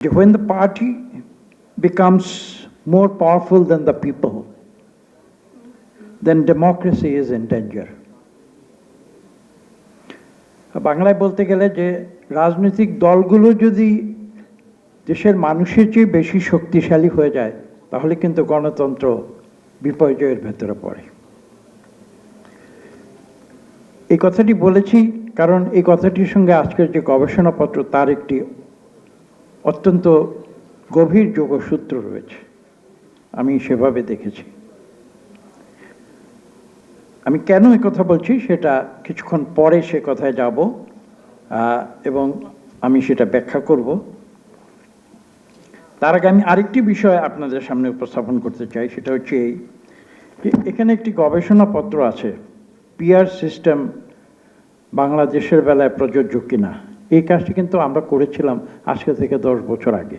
When the party becomes more powerful than the people, then democracy is in danger. বাংলায় বলতে গেলে যে রাজনৈতিক দলগুলো যদি দেশের মানুষের চেয়ে বেশি শক্তিশালী হয়ে যায় তাহলে কিন্তু গণতন্ত্র বিপর্যয়ের ভেতরে পড়ে। এই কথাটি বলেছি কারণ এই কথাটির সঙ্গে আজকের যে গবেষণাপত্র তার একটি অত্যন্ত গভীর যোগসূত্র রয়েছে, আমি সেভাবে দেখেছি। আমি কেন এই কথা বলছি সেটা কিছুক্ষণ পরে সে কথায় যাব এবং আমি সেটা ব্যাখ্যা করব। তার আগে আমি আরেকটি বিষয় আপনাদের সামনে উপস্থাপন করতে চাই, সেটা হচ্ছে এই যে এখানে একটি গবেষণাপত্র আছে, পিয়ার সিস্টেম বাংলাদেশের বেলায় প্রযোজ্য কিনা। এই কাজটি কিন্তু আমরা করেছিলাম আজকে থেকে 10 বছর আগে।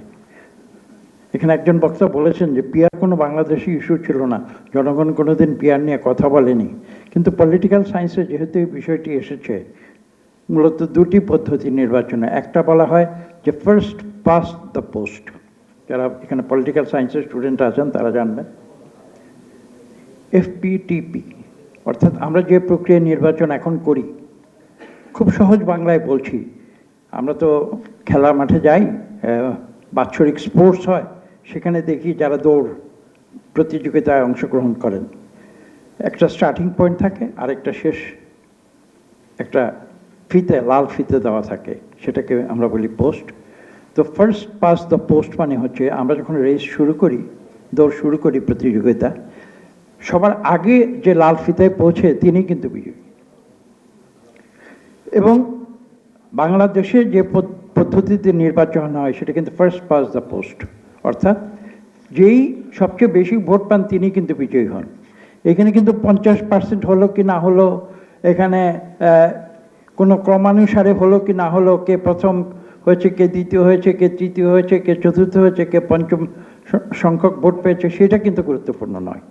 এখানে একজন বক্তা বলেছেন যে পিয়ার কোনো বাংলাদেশি ইস্যু ছিল না, জনগণ কোনোদিন পিয়ার নিয়ে কথা বলেনি, কিন্তু পলিটিক্যাল সায়েন্সে যেহেতু এই বিষয়টি এসেছে, মূলত দুটি পদ্ধতি নির্বাচনে। একটা বলা হয় যে ফার্স্ট পাস্ট দ্য পোস্ট, যারা এখানে পলিটিক্যাল সায়েন্সের স্টুডেন্ট আছেন তারা জানবেন। এফপিটিপি অর্থাৎ আমরা যে প্রক্রিয়া নির্বাচন এখন করি, খুব সহজ বাংলায় বলছি, আমরা তো খেলার মাঠে যাই, বাৎসরিক স্পোর্টস হয়, সেখানে দেখি যারা দৌড় প্রতিযোগিতায় অংশগ্রহণ করেন, একটা স্টার্টিং পয়েন্ট থাকে আর একটা শেষ একটা ফিতে, লাল ফিতে দেওয়া থাকে, সেটাকে আমরা বলি পোস্ট। তো ফার্স্ট পাস দ্য পোস্ট মানে হচ্ছে আমরা যখন রেস শুরু করি, দৌড় শুরু করি প্রতিযোগিতা, সবার আগে যে লাল ফিতায় পৌঁছে তিনি কিন্তু বিজয়ী। এবং বাংলাদেশে যে পদ্ধতিতে নির্বাচন হয় সেটা কিন্তু ফার্স্ট পাস দ্য পোস্ট, অর্থাৎ যেই সবচেয়ে বেশি ভোট পান তিনি কিন্তু বিজয়ী হন। এখানে কিন্তু 50% হলো কি না হলো, এখানে কোনো ক্রমানুসারে হলো কি না হলো, কে প্রথম হয়েছে, কে দ্বিতীয় হয়েছে, কে তৃতীয় হয়েছে, কে চতুর্থ হয়েছে, কে পঞ্চম সংখ্যক ভোট পেয়েছে, সেটা কিন্তু গুরুত্বপূর্ণ নয়।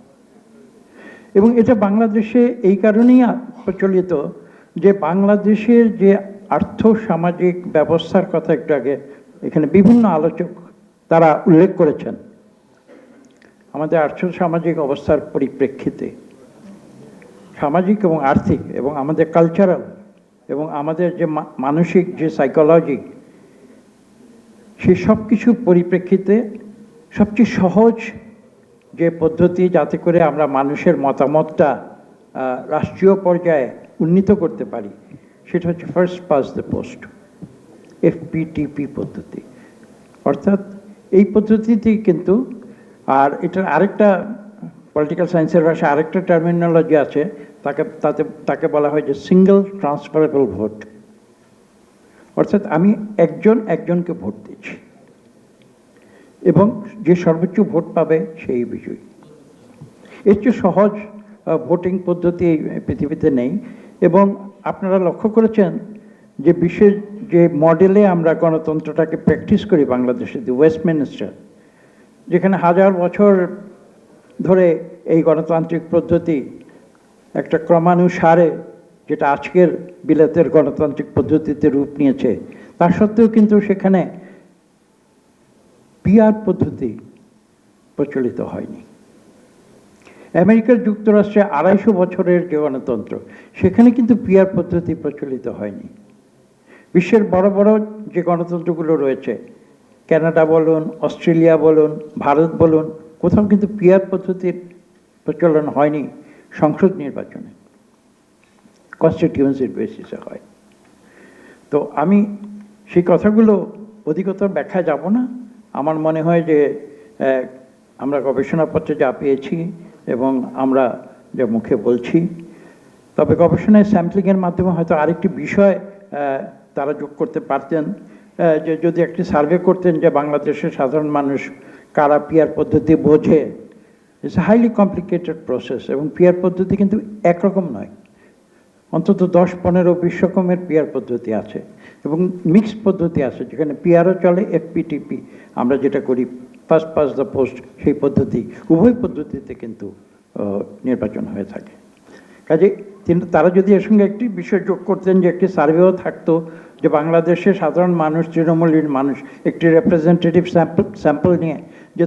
এবং এটা বাংলাদেশে এই কারণেই প্রচলিত যে বাংলাদেশের যে আর্থ সামাজিক ব্যবস্থার কথা একটু আগে এখানে বিভিন্ন আলোচক তারা উল্লেখ করেছেন, আমাদের আর্থ সামাজিক অবস্থার পরিপ্রেক্ষিতে সামাজিক এবং আর্থিক এবং আমাদের কালচারাল এবং আমাদের যে মানসিক যে সাইকোলজি, সেই সব কিছুর পরিপ্রেক্ষিতে সবচেয়ে সহজ যে পদ্ধতি যাতে করে আমরা মানুষের মতামতটা রাষ্ট্রীয় পর্যায়ে উন্নীত করতে পারি, সেটা হচ্ছে first pass the post, FPTP পদ্ধতি। অর্থাৎ এই পদ্ধতিতেই কিন্তু, আর এটার আরেকটা পলিটিক্যাল সায়েন্সের ভাষায় আরেকটা টার্মিনোলজি আছে, তাকে বলা হয় যে সিঙ্গল ট্রান্সফারেবল ভোট। অর্থাৎ আমি একজনকে ভোট দিচ্ছি এবং যে সর্বোচ্চ ভোট পাবে সেই বিজয়ী। এর চেয়ে সহজ ভোটিং পদ্ধতি এই পৃথিবীতে নেই। এবং আপনারা লক্ষ্য করেছেন যে বিশ্বের যে মডেলে আমরা গণতন্ত্রটাকে প্র্যাকটিস করি বাংলাদেশে, দি ওয়েস্টমিনিস্টার, যেখানে 1000 বছর ধরে এই গণতান্ত্রিক পদ্ধতি একটা ক্রমানুসারে, যেটা আজকের বিলাতের গণতান্ত্রিক পদ্ধতিতে রূপ নিয়েছে, তা সত্ত্বেও কিন্তু সেখানে পিয়ার পদ্ধতি প্রচলিত হয়নি। আমেরিকার যুক্তরাষ্ট্রে 250 বছরের যে গণতন্ত্র, সেখানে কিন্তু পিয়ার পদ্ধতি প্রচলিত হয়নি। বিশ্বের বড় বড় যে গণতন্ত্রগুলো রয়েছে, কানাডা বলুন, অস্ট্রেলিয়া বলুন, ভারত বলুন, কোথাও কিন্তু পিয়ার পদ্ধতির প্রচলন হয়নি। সংসদ নির্বাচনে কনস্টিটিউয়েন্সির বেসিসে হয়। তো আমি সেই কথাগুলো অধিকতর ব্যাখ্যা যাব না। আমার মনে হয় যে আমরা গবেষণাপত্রে যা পেয়েছি এবং আমরা যা মুখে বলছি, তবে গবেষণায় স্যাম্পলিংয়ের মাধ্যমে হয়তো আরেকটি বিষয় তারা যোগ করতে পারতেন, যে যদি একটি সার্ভে করতেন যে বাংলাদেশের সাধারণ মানুষ কারা পিয়ার পদ্ধতি বোঝে। It's a highly complicated process এবং পিয়ার পদ্ধতি কিন্তু একরকম নয়, অন্তত 10-15-20 রকমের পিয়ার পদ্ধতি আছে এবং মিক্সড পদ্ধতি আছে, যেখানে পিয়ারও চলে, এফপিটিপি আমরা যেটা করি ফার্স্ট পাস দ্য পোস্ট, সেই পদ্ধতি, উভয় পদ্ধতিতে কিন্তু নির্বাচন হয়ে থাকে। কাজে তারা যদি এর সঙ্গে একটি বিষয় যোগ করতেন যে একটি সার্ভেও থাকতো যে বাংলাদেশের সাধারণ মানুষ, তৃণমূলের মানুষ একটি রিপ্রেজেন্টেটিভ স্যাম্পল নিয়ে যে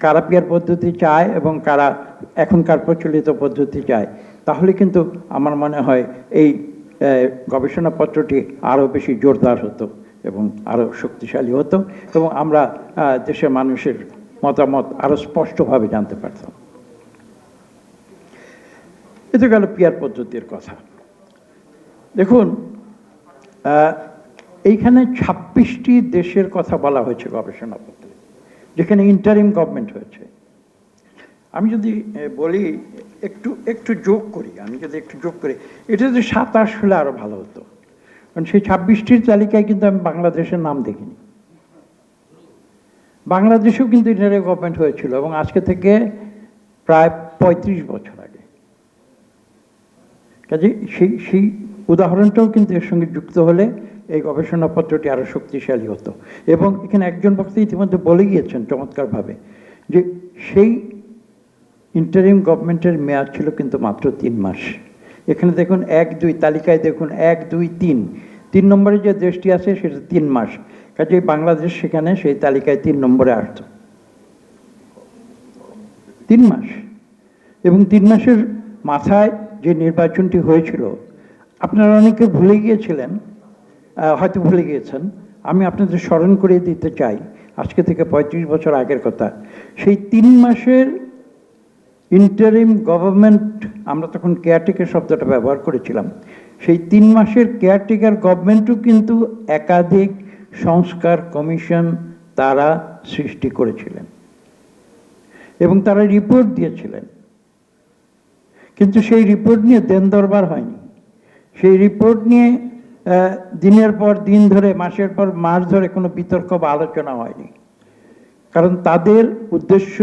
কারা পিয়ার পদ্ধতি চায় এবং কারা এখনকার প্রচলিত পদ্ধতি চায়, তাহলে কিন্তু আমার মনে হয় এই গবেষণাপত্রটি আরও বেশি জোরদার হতো এবং আরও শক্তিশালী হতো এবং আমরা দেশের মানুষের মতামত আরও স্পষ্টভাবে জানতে পারতাম। এতে গেল পিয়ার পদ্ধতির কথা। দেখুন, এইখানে 26টি দেশের কথা বলা হয়েছে গবেষণাপত্রে, যেখানে ইন্টারিম গভর্নমেন্ট হয়েছে। আমি যদি বলি একটু যোগ করি, এটা যদি 27 হলে আরো ভালো হতো, কারণ সেই 26টির তালিকায় কিন্তু আমি বাংলাদেশের নাম দেখিনি। বাংলাদেশেও কিন্তু ইন্টারিম গভর্নমেন্ট হয়েছিল এবং আজকে থেকে প্রায় 35 বছর আগে। কাজে সেই উদাহরণটাও কিন্তু এর সঙ্গে যুক্ত হলে এই গবেষণাপত্রটি আরো শক্তিশালী হতো। এবং এখানে একজন বক্তা ইতিমধ্যে বলে গিয়েছেন চমৎকারভাবে যে সেই ইন্টারিম গভর্নমেন্টের মেয়াদ ছিল কিন্তু মাত্র 3 মাস। এখানে দেখুন 1-2 তালিকায় দেখুন 1-2-3 নম্বরে যে দেশটি আছে সেটা 3 মাস। কাজে বাংলাদেশ সেখানে সেই তালিকায় 3 নম্বরে আসত। 3 মাস এবং 3 মাসের মাথায় যে নির্বাচনটি হয়েছিল, আপনারা অনেকে ভুলে গিয়েছিলেন, হয়তো ভুলে গিয়েছেন, আমি আপনাদের স্মরণ করিয়ে দিতে চাই আজকে থেকে 35 বছর আগের কথা। সেই 3 মাসের ইন্টারিম গভর্নমেন্ট, আমরা তখন কেয়ারটেকার শব্দটা ব্যবহার করেছিলাম, সেই 3 মাসের কেয়ারটেকার গভর্নমেন্টও কিন্তু একাধিক সংস্কার কমিশন তারা সৃষ্টি করেছিলেন এবং তারা রিপোর্ট দিয়েছিলেন। কিন্তু সেই রিপোর্ট নিয়ে দেন দরবার হয়নি। সেই রিপোর্ট নিয়ে দিনের পর দিন ধরে, মাসের পর মাস ধরে কোনো বিতর্ক বা আলোচনা হয়নি, কারণ তাদের উদ্দেশ্য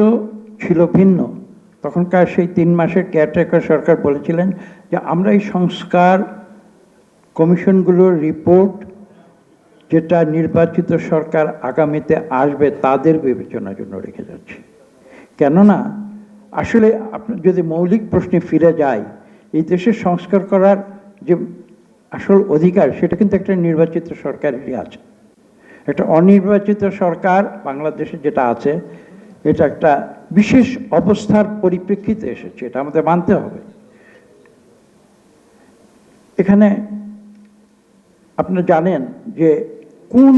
ছিল ভিন্ন। তখনকার সেই 3 মাসের কেয়ারটেকার সরকার বলেছিলেন যে আমরা এই সংস্কার কমিশনগুলোর রিপোর্ট, যেটা নির্বাচিত সরকার আগামীতে আসবে তাদের বিবেচনার জন্য রেখে যাচ্ছি। কেননা আসলে আপনার যদি মৌলিক প্রশ্নে ফিরে যায়, এই দেশের সংস্কার করার যে আসল অধিকার সেটা কিন্তু একটা নির্বাচিত সরকারেরই আছে। একটা অনির্বাচিত সরকার বাংলাদেশে যেটা আছে, এটা একটা বিশেষ অবস্থার পরিপ্রেক্ষিতে এসেছে, এটা আমাদের মানতে হবে। এখানে আপনারা জানেন যে কোন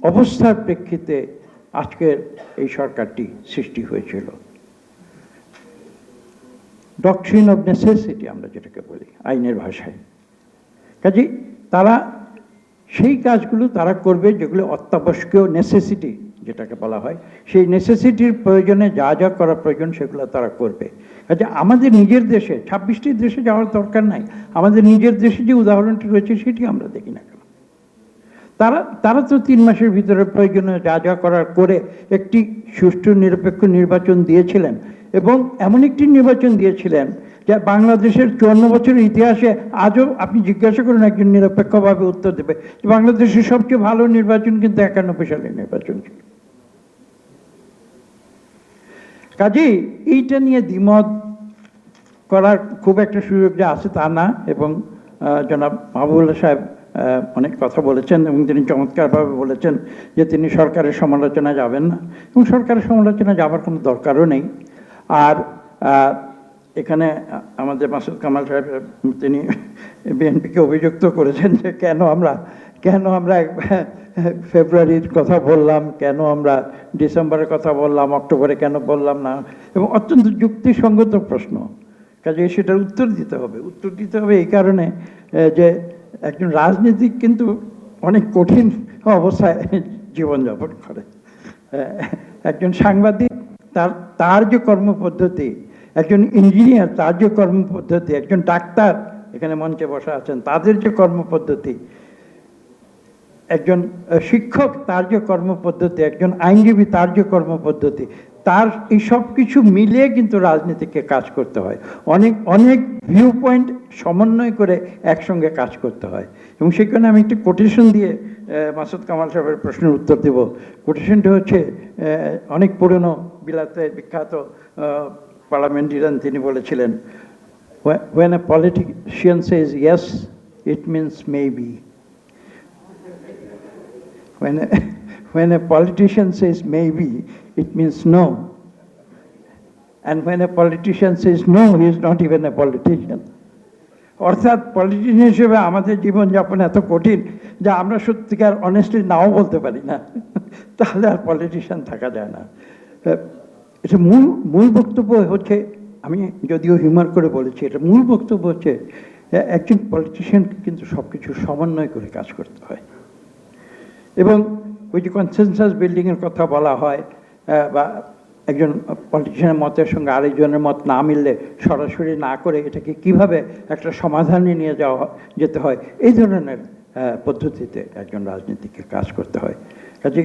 অবস্থার প্রেক্ষিতে আজকের এই সরকারটি সৃষ্টি হয়েছিল। ডকট্রিন অফ নেসেসিটি আমরা যেটাকে বলি আইনের ভাষায়। কাজে তারা সেই কাজগুলো তারা করবে যেগুলো অত্যাবশ্যকীয়, নেসেসিটি যেটাকে বলা হয়, সেই নেসেসিটির প্রয়োজনে যা যা করা প্রয়োজন সেগুলো তারা করবে। কাজে আমাদের নিজের দেশে 26টি দেশে যাওয়ার দরকার নাই, আমাদের নিজের দেশে যে উদাহরণটি রয়েছে সেটি আমরা দেখি না কেন। তারা তো 3 মাসের ভিতরে প্রয়োজনীয় যা যা করার করে একটি সুষ্ঠু নিরপেক্ষ নির্বাচন দিয়েছিলেন এবং এমন একটি নির্বাচন দিয়েছিলেন যা বাংলাদেশের 54 বছরের ইতিহাসে আজও আপনি জিজ্ঞাসা করুন একজন নিরপেক্ষভাবে উত্তর দেবে যে বাংলাদেশের সবচেয়ে ভালো নির্বাচন কিন্তু 91 সালের নির্বাচন ছিল। কাজেই এইটা নিয়ে দ্বিমত করার খুব একটা সুযোগ যে আছে তা না। এবং জনাব মাহবুবুল্লাহ সাহেব অনেক কথা বলেছেন এবং তিনি চমৎকারভাবে বলেছেন যে তিনি সরকারের সমালোচনা যাবেন না, এবং সরকারের সমালোচনা যাবার কোনো দরকারও নেই। আর এখানে আমাদের মাসুদ কামাল সাহেব তিনি বিএনপিকে অভিযুক্ত করেছেন যে কেন আমরা ফেব্রুয়ারির কথা বললাম, কেন আমরা ডিসেম্বরের কথা বললাম, অক্টোবরে কেন বললাম না, এবং অত্যন্ত যুক্তিসঙ্গত প্রশ্ন। কাজে সেটার উত্তর দিতে হবে এই কারণে যে একজন রাজনীতিক কিন্তু অনেক কঠিন অবস্থায় জীবনযাপন করে। একজন সাংবাদিক তার যে কর্মপদ্ধতি, একজন ইঞ্জিনিয়ার তার যে কর্মপদ্ধতি, একজন ডাক্তার এখানে মঞ্চে বসা আছেন তাদের যে কর্মপদ্ধতি, একজন শিক্ষক তার যে কর্মপদ্ধতি, একজন আইনজীবী তার যে কর্মপদ্ধতি, তার এই সব কিছু মিলিয়ে কিন্তু রাজনীতিকে কাজ করতে হয়। অনেক ভিউ পয়েন্ট সমন্বয় করে একসঙ্গে কাজ করতে হয়। এবং সেখানে আমি একটি কোটেশন দিয়ে মাসুদ কামাল সাহেবের প্রশ্নের উত্তর দেব। কোটেশনটা হচ্ছে অনেক পুরনো বিলাতে বিখ্যাত পার্লামেন্টারিয়ান, তিনি বলেছিলেন, when a politician says yes, it means maybe. when a, when a politician says maybe, it means no. And when a politician says no, he is not even a politician. অর্থাৎ politician হিসেবে আমাদের জীবনযাপন এত কঠিন যে আমরা সত্যিকার honestly নাও বলতে পারি না, তাহলে আর পলিটিশিয়ান থাকা যায় না। এটা মূল মূল বক্তব্য হচ্ছে, আমি যদিও হিউমার করে বলেছি, এটা মূল বক্তব্য হচ্ছে একজন পলিটিশিয়ানকে কিন্তু সব কিছু সমন্বয় করে কাজ করতে হয়। এবং ওই যে কনসেনসাস বিল্ডিংয়ের কথা বলা হয়, বা একজন পলিটিশিয়ানের মতের সঙ্গে আরেকজনের মত না মিললে সরাসরি না করে এটাকে কিভাবে একটা সমাধানে নিয়ে যাওয়া যেতে হয়, এই ধরনের পদ্ধতিতে একজন রাজনীতিকে কাজ করতে হয়। কাজে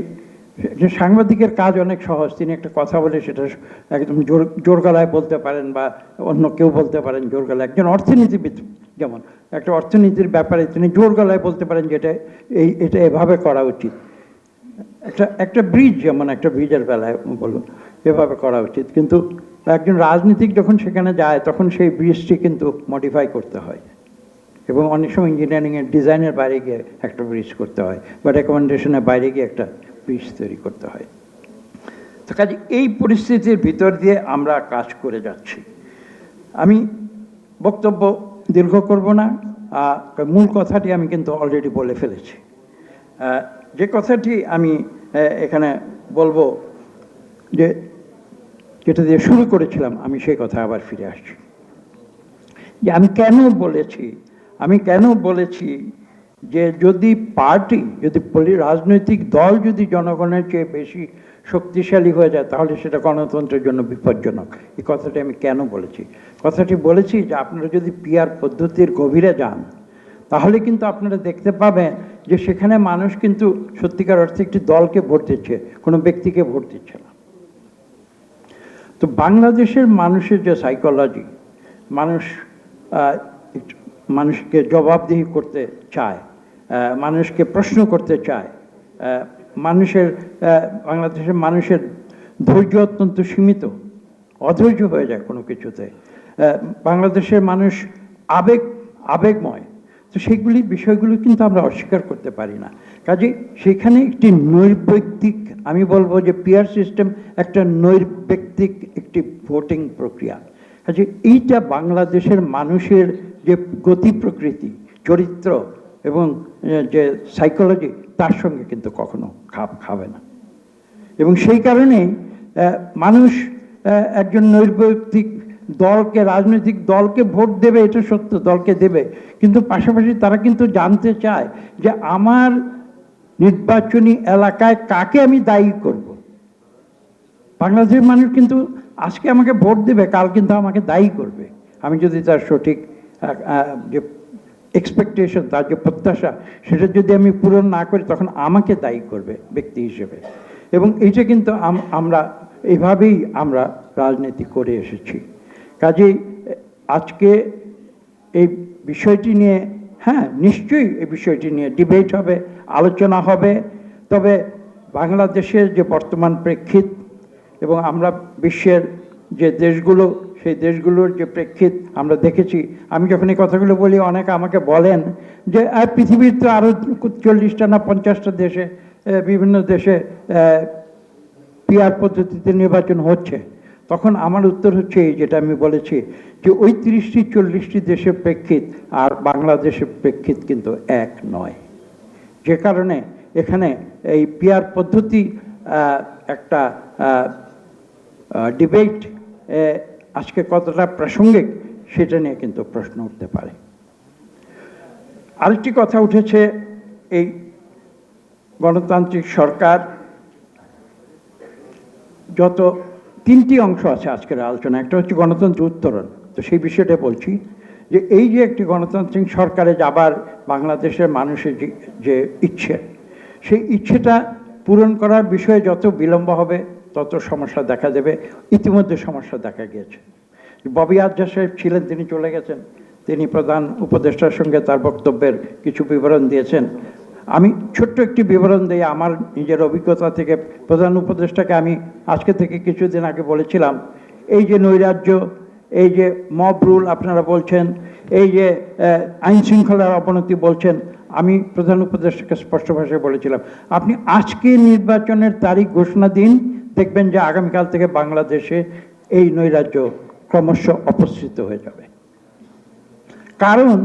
একজন সাংবাদিকের কাজ অনেক সহজ, তিনি একটা কথা বলে সেটা একদম জোর গলায় বলতে পারেন, বা অন্য কেউ বলতে পারেন জোর গলায়। একজন অর্থনীতিবিদ যেমন একটা অর্থনীতির ব্যাপারে তিনি জোর গলায় বলতে পারেন যে এটা এভাবে করা উচিত। একটা ব্রিজ, যেমন একটা ব্রিজের বেলায় বলুন এভাবে করা উচিত, কিন্তু একজন রাজনীতিক যখন সেখানে যায় তখন সেই ব্রিজটি কিন্তু মডিফাই করতে হয়, এবং অনেক সময় ইঞ্জিনিয়ারিংয়ের ডিজাইনের বাইরে গিয়ে একটা ব্রিজ করতে হয়, বা রেকমেন্ডেশনের বাইরে গিয়ে একটা ব্রিজ তৈরি করতে হয়। তো কাজে এই পরিস্থিতির ভিতর দিয়ে আমরা কাজ করে যাচ্ছি। আমি বক্তব্য দীর্ঘ করব না, মূল কথাটি আমি কিন্তু অলরেডি বলে ফেলেছি। যে কথাটি আমি এখানে বলবো, যেটা দিয়ে শুরু করেছিলাম, আমি সেই কথা আবার ফিরে আসছি। যে আমি কেন বলেছি যে যদি পার্টি, যদি রাজনৈতিক দল যদি জনগণের চেয়ে বেশি শক্তিশালী হয়ে যায়, তাহলে সেটা গণতন্ত্রের জন্য বিপজ্জনক। এই কথাটি আমি কেন বলেছি? কথাটি বলেছি যে আপনারা যদি পিআর পদ্ধতির গভীরে যান, তাহলে কিন্তু আপনারা দেখতে পাবেন যে সেখানে মানুষ কিন্তু সত্যিকার অর্থে একটি দলকে ভোট দিচ্ছে, কোনো ব্যক্তিকে ভোট দিচ্ছে না। তো বাংলাদেশের মানুষের যে সাইকোলজি, মানুষকে জবাবদিহি করতে চায়, মানুষকে প্রশ্ন করতে চায়, বাংলাদেশের মানুষের ধৈর্য অত্যন্ত সীমিত, অধৈর্য হয়ে যায় কোনো কিছুতে। বাংলাদেশের মানুষ আবেগময়। তো সেইগুলি বিষয়গুলো কিন্তু আমরা অস্বীকার করতে পারি না। কাজে সেখানে একটি নৈর্ব্যক্তিক, আমি বলবো যে পিআর সিস্টেম একটা নৈর্ব্যক্তিক একটি ভোটিং প্রক্রিয়া। কাজে এইটা বাংলাদেশের মানুষের যে গতি প্রকৃতি, চরিত্র এবং যে সাইকোলজি, তার সঙ্গে কিন্তু কখনো খাপ খাবে না। এবং সেই কারণেই মানুষ একজন নৈর্ব্যক্তিক দলকে, রাজনৈতিক দলকে ভোট দেবে, এটা সত্য, দলকে দেবে, কিন্তু পাশাপাশি তারা কিন্তু জানতে চায় যে আমার নির্বাচনী এলাকায় কাকে আমি দায়ী করব। বাংলাদেশের মানুষ কিন্তু আজকে আমাকে ভোট দেবে, কাল কিন্তু আমাকে দায়ী করবে। আমি যদি তার সঠিক যে এক্সপেকটেশন, তার যে প্রত্যাশা, সেটা যদি আমি পূরণ না করি, তখন আমাকে দায়ী করবে ব্যক্তি হিসেবে। এবং এইটা কিন্তু এইভাবেই আমরা রাজনীতি করে এসেছি। কাজেই আজকে এই বিষয়টি নিয়ে, নিশ্চয়ই এই বিষয়টি নিয়ে ডিবেট হবে, আলোচনা হবে। তবে বাংলাদেশের যে বর্তমান প্রেক্ষিত এবং আমরা বিশ্বের যে দেশগুলো, সেই দেশগুলোর যে প্রেক্ষিত আমরা দেখেছি। আমি যখন এই কথাগুলো বলি, অনেকে আমাকে বলেন যে পৃথিবীর তো আরও 40টা না 50টা দেশে, বিভিন্ন দেশে পিআর পদ্ধতিতে নির্বাচন হচ্ছে। তখন আমার উত্তর হচ্ছে এই, যেটা আমি বলেছি, যে ওই 30-40টি দেশের প্রেক্ষিত আর বাংলাদেশের প্রেক্ষিত কিন্তু এক নয়। যে কারণে এখানে এই পিআর পদ্ধতি একটা ডিবেট আজকে কতটা প্রাসঙ্গিক, সেটা নিয়ে কিন্তু প্রশ্ন উঠতে পারে। আরেকটি কথা উঠেছে, এই গণতান্ত্রিক সরকার, যত 3টি অংশ আছে আজকের আলোচনা। একটা হচ্ছে গণতন্ত্র উত্তরণ। তো সেই বিষয়টা বলছি যে এই যে একটি গণতান্ত্রিক সরকারে যাবার বাংলাদেশের মানুষের যে ইচ্ছে, সেই ইচ্ছেটা পূরণ করার বিষয়ে যত বিলম্ব হবে তত সমস্যা দেখা দেবে। ইতিমধ্যে সমস্যা দেখা গিয়েছে। ববি আজহার সাহেব ছিলেন, তিনি চলে গেছেন, তিনি প্রধান উপদেষ্টার সঙ্গে তার বক্তব্যের কিছু বিবরণ দিয়েছেন। আমি ছোট্ট একটি বিবরণ দিই আমার নিজের অভিজ্ঞতা থেকে। প্রধান উপদেষ্টাকে আমি আজকে থেকে কিছুদিন আগে বলেছিলাম, এই যে নৈরাজ্য, এই যে মব রুল আপনারা বলছেন, এই যে আইন শৃঙ্খলার অবনতি বলছেন, আমি প্রধান উপদেষ্টাকে স্পষ্ট ভাষায় বলেছিলাম, আপনি আজকে নির্বাচনের তারিখ ঘোষণা দিন, দেখবেন যে আগামীকাল থেকে বাংলাদেশে এই নৈরাজ্য ক্রমশ অপসৃত হয়ে যাবে। কারণ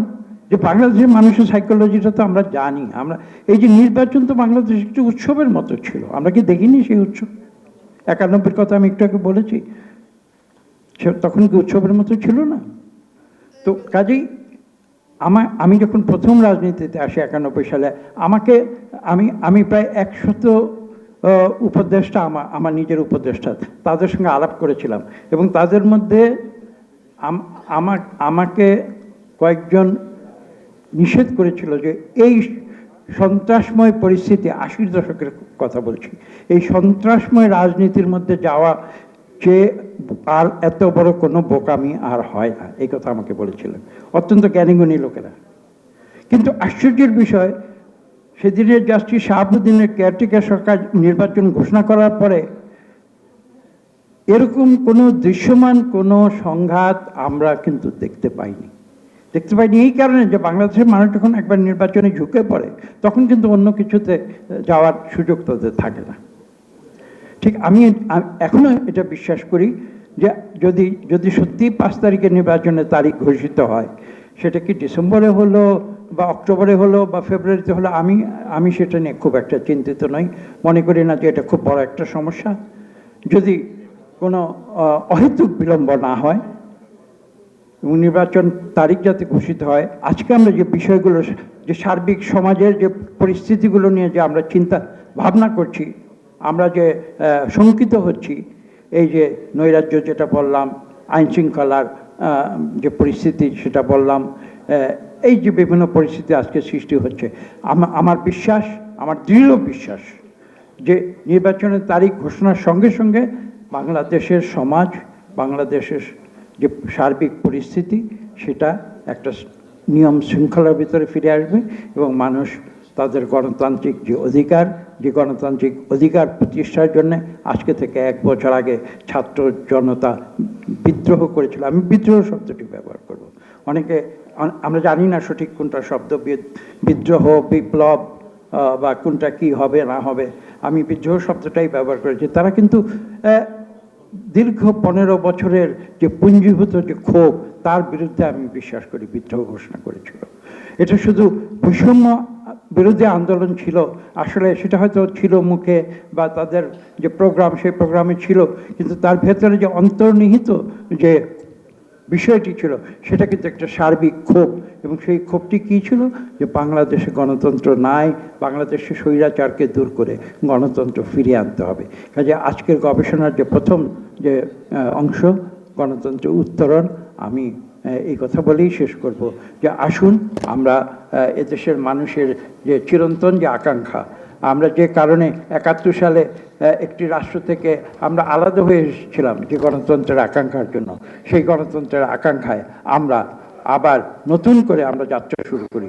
যে বাংলাদেশের মানুষের সাইকোলজিটা তো আমরা জানি। আমরা এই যে নির্বাচন তো বাংলাদেশ একটু উৎসবের মতো ছিল, আমরা কি দেখিনি সেই উৎসব? 91-র কথা আমি একটু আগে বলেছি, তখন কি উৎসবের মতো ছিল না? তো কাজেই আমি যখন প্রথম রাজনীতিতে আসি 91 সালে, আমি প্রায় 100 উপদেষ্টা, আমার নিজের উপদেষ্টা, তাদের সঙ্গে আলাপ করেছিলাম, এবং তাদের মধ্যে আমাকে কয়েকজন নিষেধ করেছিল যে এই সন্ত্রাসময় পরিস্থিতি, 80-র দশকের কথা বলছি, এই সন্ত্রাসময় রাজনীতির মধ্যে যাওয়া যে আর এত বড় কোনো বোকামি আর হয় না, এই কথা আমাকে বলেছিলেন অত্যন্ত জ্ঞানীগুণী লোকেরা। কিন্তু আশ্চর্যের বিষয়, সেদিনের জাস্টিস শাহাবুদ্দিনের কেয়ারটেকার সরকার নির্বাচন ঘোষণা করার পরে এরকম কোনো দৃশ্যমান কোনো সংঘাত আমরা কিন্তু দেখতে পাইনি। এই কারণে যে বাংলাদেশের মানুষ যখন একবার নির্বাচনে ঝুঁকে পড়ে, তখন কিন্তু অন্য কিছুতে যাওয়ার সুযোগ তাদের থাকে না। ঠিক আমি এখনো এটা বিশ্বাস করি যে যদি সত্যি 5 তারিখে নির্বাচনের তারিখ ঘোষিত হয়, সেটা কি ডিসেম্বরে হলো বা অক্টোবরে হলো বা ফেব্রুয়ারিতে হলো, আমি সেটা নিয়ে খুব একটা চিন্তিত নই। মনে করি না যে এটা খুব বড় একটা সমস্যা, যদি কোনো অহেতুক বিলম্ব না হয় এবং নির্বাচন তারিখ যাতে ঘোষিত হয়। আজকে আমরা যে বিষয়গুলো, যে সার্বিক সমাজের যে পরিস্থিতিগুলো নিয়ে যে আমরা চিন্তা ভাবনা করছি, আমরা যে শঙ্কিত হচ্ছি, এই যে নৈরাজ্য যেটা বললাম, আইন শৃঙ্খলার যে পরিস্থিতি সেটা বললাম, এই যে বিভিন্ন পরিস্থিতি আজকে সৃষ্টি হচ্ছে, আমার বিশ্বাস, আমার দৃঢ় বিশ্বাস যে নির্বাচনের তারিখ ঘোষণার সঙ্গে সঙ্গে বাংলাদেশের সমাজ, বাংলাদেশের যে সার্বিক পরিস্থিতি, সেটা একটা নিয়ম শৃঙ্খলার ভিতরে ফিরে আসবে এবং মানুষ তাদের গণতান্ত্রিক যে গণতান্ত্রিক অধিকার প্রতিষ্ঠার জন্য আজকে থেকে 1 বছর আগে ছাত্র জনতা বিদ্রোহ করেছিল। আমি বিদ্রোহ শব্দটি ব্যবহার করব। অনেকে, আমরা জানি না সঠিক কোনটা শব্দ, বিদ্রোহ, বিপ্লব বা কোনটা কি হবে না হবে, আমি বিদ্রোহ শব্দটাই ব্যবহার করেছি। তারা কিন্তু দীর্ঘ 15 বছরের যে পুঞ্জীভূত যে ক্ষোভ, তার বিরুদ্ধে আমি বিশ্বাস করি বিদ্রোহ ঘোষণা করেছিল। এটা শুধু বৈষম্য বিরোধী আন্দোলন ছিল, আসলে সেটা হয়তো ছিল মুখে বা তাদের যে প্রোগ্রাম, সেই প্রোগ্রামে ছিল, কিন্তু তার ভেতরে যে অন্তর্নিহিত যে বিষয়টি ছিল, সেটা কিন্তু একটা সার্বিক ক্ষোভ। এবং সেই ক্ষোভটি কী ছিল? যে বাংলাদেশে গণতন্ত্র নাই, বাংলাদেশে স্বৈরাচারকে দূর করে গণতন্ত্র ফিরিয়ে আনতে হবে। কাজে আজকের গবেষণার যে প্রথম যে অংশ, গণতন্ত্র উত্তরণ, আমি এই কথা বলেই শেষ করব যে আসুন আমরা এদেশের মানুষের যে চিরন্তন যে আকাঙ্ক্ষা, আমরা যে কারণে 71 সালে একটি রাষ্ট্র থেকে আমরা আলাদা হয়ে এসেছিলাম যে গণতন্ত্রের আকাঙ্ক্ষার জন্য, সেই গণতন্ত্রের আকাঙ্ক্ষায় আমরা আবার নতুন করে আমরা যাত্রা শুরু করি।